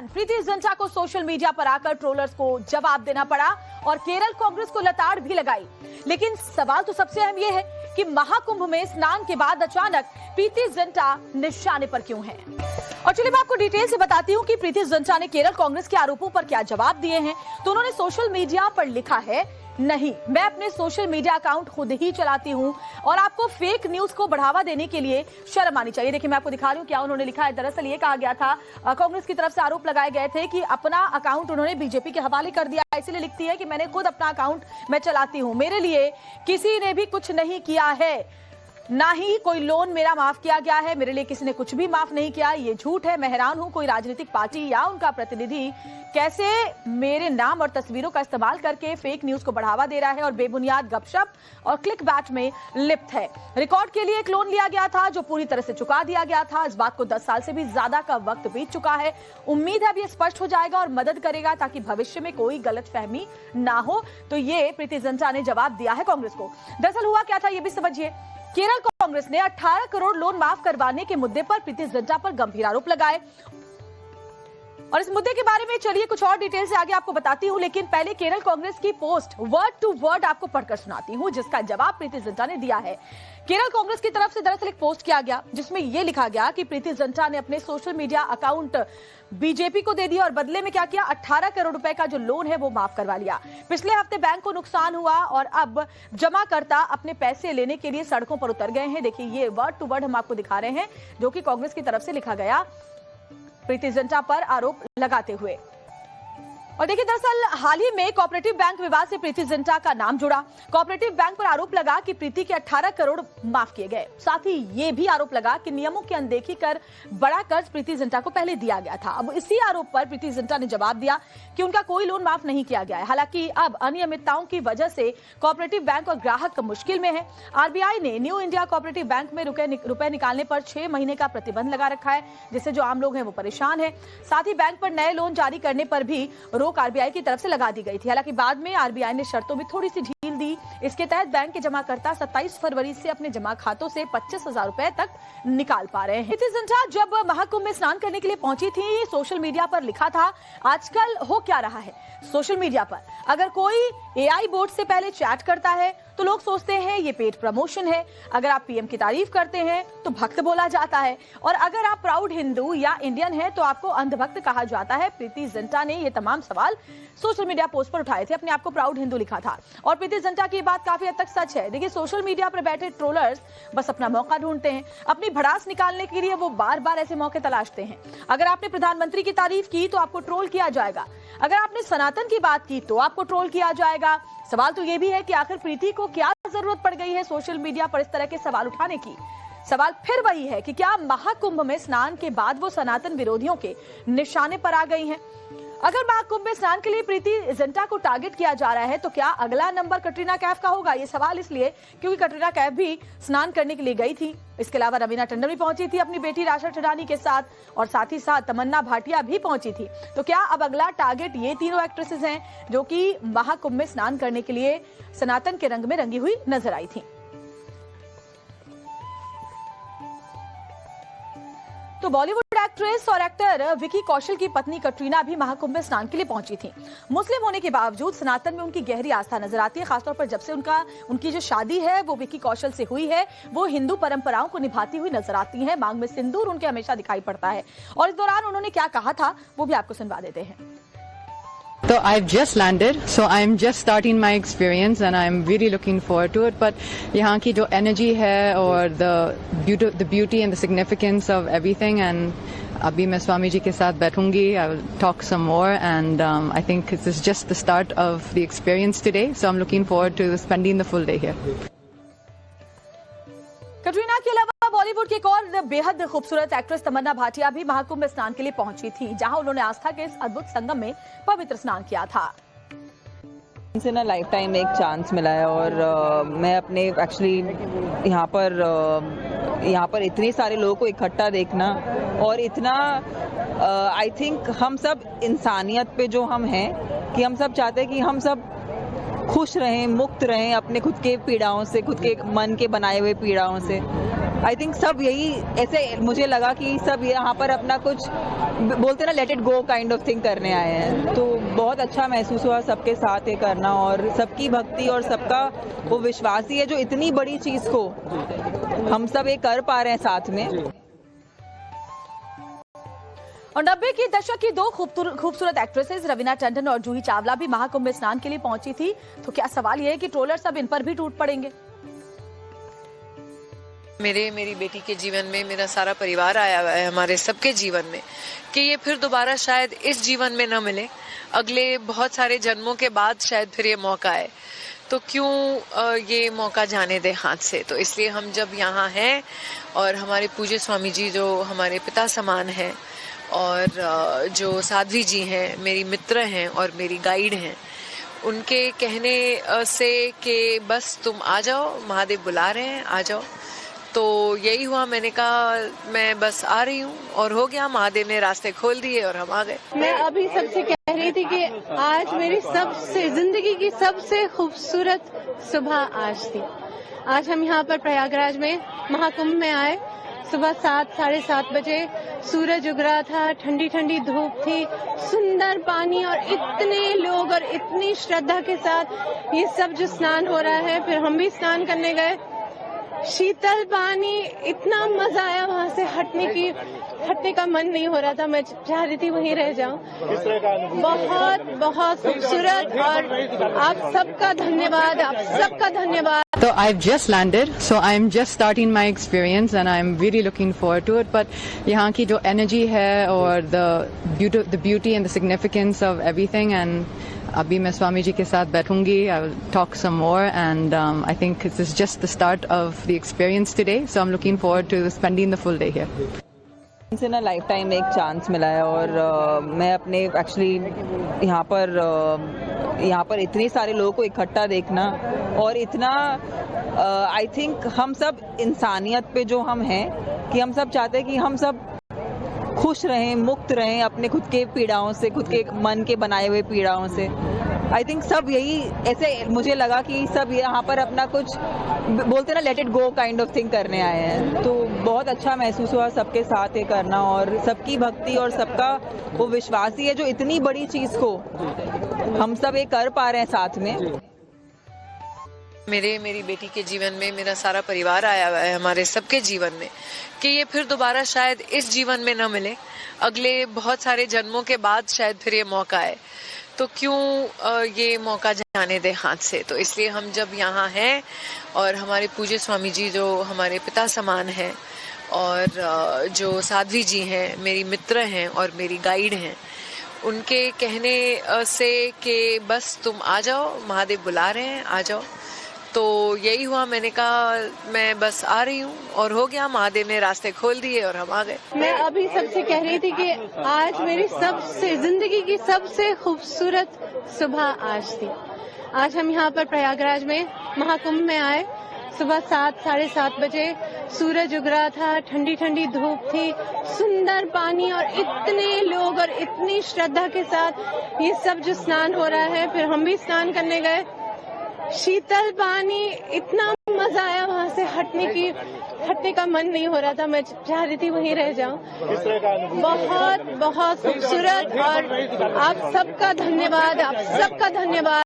Ton Preity Zinta को social media पर आकर ट्रोलर्स को जवाब देना पड़ा और केरल कांग्रेस को लताड़ भी लगाई। लेकिन सवाल तो सबसे अहम ये है कि महाकुंभ में स्नान के बाद अचानक प्रीति जिंटा निशाने पर क्यों है। और चलिए मैं आपको डिटेल से बताती हूँ कि प्रीति जिंटा ने केरल कांग्रेस के आरोपों पर क्या जवाब दिए हैं। तो उन्होंने सोशल मीडिया पर लिखा है, नहीं, मैं अपने सोशल मीडिया अकाउंट खुद ही चलाती हूं और आपको फेक न्यूज को बढ़ावा देने के लिए शर्म आनी चाहिए। देखिए मैं आपको दिखा रही हूं क्या उन्होंने लिखा है। दरअसल ये कहा गया था, कांग्रेस की तरफ से आरोप लगाए गए थे कि अपना अकाउंट उन्होंने बीजेपी के हवाले कर दिया, इसलिए लिखती है कि मैंने खुद अपना अकाउंट मैं चलाती हूं, मेरे लिए किसी ने भी कुछ नहीं किया है, ना ही कोई लोन मेरा माफ किया गया है, मेरे लिए किसी ने कुछ भी माफ नहीं किया, ये झूठ है। मैं हैरान हूं कोई राजनीतिक पार्टी या उनका प्रतिनिधि कैसे मेरे नाम और तस्वीरों का इस्तेमाल करके फेक न्यूज को बढ़ावा दे रहा है और बेबुनियाद गपशप और क्लिक बैट में लिप्त है। रिकॉर्ड के लिए एक लोन लिया गया था जो पूरी तरह से चुका दिया गया था। इस बात को 10 साल से भी ज्यादा का वक्त बीत चुका है। उम्मीद है अब ये स्पष्ट हो जाएगा और मदद करेगा ताकि भविष्य में कोई गलतफहमी ना हो। तो ये प्रीति जिंटा ने जवाब दिया है कांग्रेस को। दरअसल हुआ क्या था ये भी समझिए। केरल कांग्रेस ने 18 करोड़ लोन माफ करवाने के मुद्दे पर प्रीति जिंटा पर गंभीर आरोप लगाए और इस मुद्दे के बारे में चलिए कुछ और डिटेल से आगे आपको बताती हूं। लेकिन पहले केरल कांग्रेस की पोस्ट वर्ड टू वर्ड आपको पढ़कर सुनाती हूं जिसका जवाब प्रीति जिंटा ने दिया है। केरल कांग्रेस की तरफ से दरअसल एक पोस्ट किया गया जिसमें यह लिखा गया कि प्रीति जिंटा ने अपने सोशल मीडिया अकाउंट बीजेपी को दे दिया और बदले में क्या किया, 18 करोड़ रुपए का जो लोन है वो माफ करवा लिया। पिछले हफ्ते बैंक को नुकसान हुआ और अब जमाकर्ता अपने पैसे लेने के लिए सड़कों पर उतर गए हैं। देखिए ये वर्ड टू वर्ड हम आपको दिखा रहे हैं जो कि कांग्रेस की तरफ से लिखा गया प्रीति जिंटा पर आरोप लगाते हुए। और देखिए दरअसल हाल ही में कोऑपरेटिव बैंक विवाद से प्रीति जिंटा का नाम जुड़ा। कोऑपरेटिव बैंक पर आरोप लगा कि प्रीति के 18 करोड़ माफ किए गए। साथ ही ये भी आरोप लगा कि नियमों की अनदेखी कर बड़ा कर्ज प्रीति जिंटा को पहले दिया गया था। अब इसी आरोप पर प्रीति जिंटा ने जवाब दिया कि उनका कोई लोन माफ नहीं किया गया है। हालांकि अब अनियमितताओं की वजह से कोऑपरेटिव बैंक और ग्राहक मुश्किल में है। आरबीआई ने न्यू इंडिया कोऑपरेटिव बैंक में रुपए निकालने पर 6 महीने का प्रतिबंध लगा रखा है जिससे जो आम लोग हैं वो परेशान है। साथ ही बैंक पर नए लोन जारी करने पर भी रोक आरबीआई की तरफ से लगा दी गई थी। हालांकि बाद में आरबीआई ने शर्तों में थोड़ी सी ढील दी। इसके तहत बैंक के जमाकर्ता 27 फरवरी से अपने जमा खातों से 25,000 रुपए तक निकाल पा रहे हैं। प्रीति जिंटा जब महाकुंभ में स्नान करने के लिए पहुंची थी, सोशल मीडिया पर लिखा था, आजकल हो क्या रहा है सोशल मीडिया पर, अगर कोई एआई बोर्ड से पहले चैट करता है तो लोग सोचते हैं ये पेड प्रमोशन है, अगर आप पीएम की तारीफ करते हैं तो भक्त बोला जाता है, और अगर आप प्राउड हिंदू या इंडियन हैं तो आपको अंधभक्त कहा जाता है। प्रीति जिंटा ने ये तमाम सवाल सोशल मीडिया पोस्ट पर उठाए थे, अपने आप को प्राउड हिंदू लिखा था और प्रीति जिंटा की बात काफी हद तक सच है। देखिए सोशल मीडिया पर बैठे ट्रोलर्स बस अपना मौका ढूंढते हैं, अपनी भड़ास निकालने के लिए वो बार बार ऐसे मौके तलाशते हैं। अगर आपने प्रधानमंत्री की तारीफ की तो आपको ट्रोल किया जाएगा, अगर आपने सनातन की बात की तो आपको ट्रोल किया जाएगा। सवाल तो ये भी है कि आखिर प्रीति को क्या जरूरत पड़ गई है सोशल मीडिया पर इस तरह के सवाल उठाने की। सवाल फिर वही है कि क्या महाकुंभ में स्नान के बाद वो सनातन विरोधियों के निशाने पर आ गई हैं? अगर महाकुंभ में स्नान के लिए प्रीति जिंटा को टारगेट किया जा रहा है तो क्या अगला नंबर कटरीना कैफ का होगा? ये सवाल इसलिए क्योंकि कटरीना कैफ भी स्नान करने के लिए गई थी। इसके अलावा रवीना टंडन भी पहुंची थी अपनी बेटी राशा ठडानी के साथ और साथ ही साथ तमन्ना भाटिया भी पहुंची थी। तो क्या अब अगला टारगेट ये तीनों एक्ट्रेसेस हैं जो कि महाकुंभ में स्नान करने के लिए सनातन के रंग में रंगी हुई नजर आई थी? तो बॉलीवुड एक्ट्रेस और एक्टर विकी कौशल की पत्नी कटरीना भी महाकुंभ में स्नान के लिए पहुंची थी। मुस्लिम होने के बावजूद सनातन में उनकी गहरी आस्था नजर आती है, खासतौर पर जब से उनकी जो शादी है वो विकी कौशल से हुई है, वो हिंदू परंपराओं को निभाती हुई नजर आती हैं। मांग में सिंदूर उनके हमेशा दिखाई पड़ता है और इस दौरान उन्होंने क्या कहा था वो भी आपको सुनवा देते हैं। So I've just landed, so I'm just starting my experience and I'm really looking forward to it. But यहाँ की जो energy है और the beauty and the significance of everything, and अभी मैं स्वामी जी के साथ बैठूंगी, I will talk some more, and I think this is just the start of the experience today. So I'm looking forward to spending the full day here. Katrina के अलावा बॉलीवुड की एक और बेहद खूबसूरत एक्ट्रेस तमन्ना भाटिया भी महाकुंभ में स्नान के लिए पहुंची थी, जहां उन्होंने आस्था के इस अद्भुत संगम में पवित्र स्नान किया था। इनसे ना लाइफ टाइम एक चांस मिला है और मैं अपने एक्चुअली यहाँ पर इतने सारे लोगों को इकट्ठा देखना और इतना आई थिंक हम सब इंसानियत पे जो हम हैं कि हम सब चाहते हैं कि हम सब खुश रहें, मुक्त रहें अपने खुद के पीड़ाओं से, खुद के मन के बनाए हुए पीड़ाओं से। आई थिंक सब यही ऐसे मुझे लगा कि सब यहाँ पर अपना कुछ बोलते ना let it go kind of thing करने आए हैं, तो बहुत अच्छा महसूस हुआ सबके साथ ये करना और सबकी भक्ति और सबका वो विश्वास ही है जो इतनी बड़ी चीज को हम सब ये कर पा रहे हैं साथ में। और 90 के दशक की दो खूबसूरत एक्ट्रेसेस रवीना टंडन और जूही चावला भी महाकुंभ में स्नान के लिए पहुंची थी। तो क्या सवाल यह है कि ट्रोलर्स अब इन पर भी टूट पड़ेंगे? मेरी बेटी के जीवन में मेरा सारा परिवार आया हुआ है, हमारे सबके जीवन में, कि ये फिर दोबारा शायद इस जीवन में न मिले, अगले बहुत सारे जन्मों के बाद शायद फिर ये मौका आए, तो क्यों ये मौका जाने दे हाथ से। तो इसलिए हम जब यहाँ हैं और हमारे पूज्य स्वामी जी जो हमारे पिता समान हैं और जो साध्वी जी हैं मेरी मित्र हैं और मेरी गाइड हैं, उनके कहने से कि बस तुम आ जाओ, महादेव बुला रहे हैं, आ जाओ, तो यही हुआ। मैंने कहा मैं बस आ रही हूँ और हो गया, महादेव ने रास्ते खोल दिए और हम आ गए। मैं अभी सबसे कह रही थी कि आज मेरी सबसे जिंदगी की सबसे खूबसूरत सुबह आज थी। आज हम यहाँ पर प्रयागराज में महाकुंभ में आए। सुबह 7-7:30 बजे सूरज उग रहा था, ठंडी ठंडी धूप थी, सुंदर पानी और इतने लोग और इतनी श्रद्धा के साथ ये सब जो स्नान हो रहा है। फिर हम भी स्नान करने गए, शीतल पानी, इतना मजा आया, वहाँ से हटने का मन नहीं हो रहा था, मैं चाह रही थी वहीं रह जाऊं। बहुत बहुत खूबसूरत और आप सबका धन्यवाद, आप सबका धन्यवाद। So I've just landed, so I'm just starting my experience and I'm really looking forward to it. But यहाँ की जो energy है और the beauty and the significance of everything, and अभी मैं स्वामी जी के साथ बैठूंगी, I will talk some more, and I think this is just the start of the experience today. So I'm looking forward to spending the full day here. से ना life time एक chance मिला है और मैं अपने एक्चुअली यहाँ पर इतने सारे लोगों को इकट्ठा देखना और इतना आई थिंक हम सब इंसानियत पे जो हम हैं कि हम सब चाहते हैं कि हम सब खुश रहें, मुक्त रहें अपने खुद के पीड़ाओं से, खुद के मन के बनाए हुए पीड़ाओं से। आई थिंक सब यही ऐसे मुझे लगा कि सब यहाँ पर अपना कुछ बोलते ना let it go kind of thing करने आए हैं, तो बहुत अच्छा महसूस हुआ सबके साथ ये करना और सबकी भक्ति और सबका वो विश्वास ही है जो इतनी बड़ी चीज को हम सब ये कर पा रहे हैं साथ में। मेरी बेटी के जीवन में मेरा सारा परिवार आया हुआ है, हमारे सबके जीवन में, कि ये फिर दोबारा शायद इस जीवन में न मिले, अगले बहुत सारे जन्मों के बाद शायद फिर ये मौका आए, तो क्यों ये मौका जाने दे हाथ से। तो इसलिए हम जब यहाँ हैं और हमारे पूज्य स्वामी जी जो हमारे पिता समान हैं और जो साध्वी जी हैं मेरी मित्र हैं और मेरी गाइड हैं, उनके कहने से कि बस तुम आ जाओ, महादेव बुला रहे हैं, आ जाओ, तो यही हुआ। मैंने कहा मैं बस आ रही हूँ और हो गया, महादेव ने रास्ते खोल दिए और हम आ गए। मैं अभी सबसे कह रही थी कि आज मेरी सबसे जिंदगी की सबसे खूबसूरत सुबह आज थी। आज हम यहाँ पर प्रयागराज में महाकुंभ में आए। सुबह 7-7:30 बजे सूरज उग रहा था, ठंडी ठंडी धूप थी, सुंदर पानी और इतने लोग और इतनी श्रद्धा के साथ ये सब जो स्नान हो रहा है। फिर हम भी स्नान करने गए, शीतल पानी, इतना मजा आया, वहाँ से हटने का मन नहीं हो रहा था, मैं चाह रही थी वहीं रह जाऊं। बहुत बहुत खूबसूरत और आप सबका धन्यवाद, आप सबका धन्यवाद।